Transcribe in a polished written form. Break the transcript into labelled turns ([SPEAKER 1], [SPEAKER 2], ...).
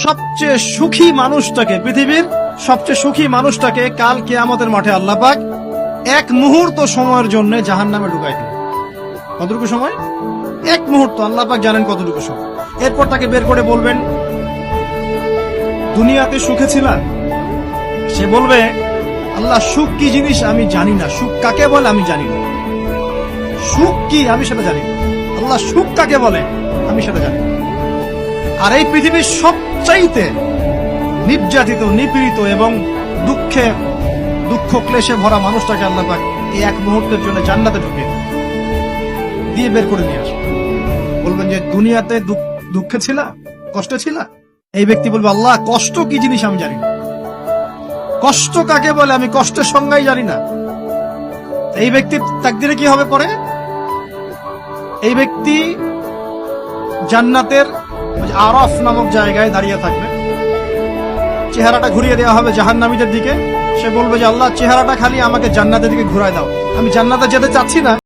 [SPEAKER 1] সবচেয়ে সুখী মানুষটাকে, পৃথিবীর সবচেয়ে সুখী মানুষটাকে কাল কিয়ামতের মাঠে আল্লাহ পাক এক মুহূর্ত সময়ের জন্য জাহান্নামে ঢুকাই দিলেন। কতটুকু সময়? এক মুহূর্ত। আল্লাহ পাক জানেন কতটুকু সময়। এরপর তাকে বের করে বলবেন, দুনিয়াতে সুখে ছিলাম? সে বলবে, আল্লাহ সুখ কি জিনিস আমি জানি না, সুখ কাকে বলে আমি জানি না, সুখ কি আমি সেটা জানি না। আল্লাহ সুখ কাকে বলে আমি সেটা জানি না। আর এই পৃথিবীর সবচাইতে নির্যাতিত, নিপীড়িত এবং দুঃখ ক্লেশে ভরা মানুষটাকে আল্লাহ পাক এই এক মুহূর্তের জন্য জান্নাতে ঢুকিয়ে দিয়ে বের করে নিয়ে আসবে। বলবেন যে দুনিয়াতে দুঃখে ছিলা, কষ্টে ছিলা? এই ব্যক্তি বলবে, আল্লাহ কষ্ট কি জিনিস আমি জানি না, কষ্ট কাকে বলে আমি কষ্টের সংজ্ঞাই জানি না। এই ব্যক্তির তাকদিরে কি হবে পরে? এই ব্যক্তি জান্নাতের আরাফ নামক জায়গায় দাঁড়িয়ে থাকবে, চেহারাটা ঘুরিয়ে দেওয়া হবে জাহান্নামীদের দিকে। সে বলবে যে আল্লাহ চেহারাটা খালি আমাকে জান্নাতের দিকে ঘুরায় দাও, আমি জান্নাতে যেতে চাচ্ছি না।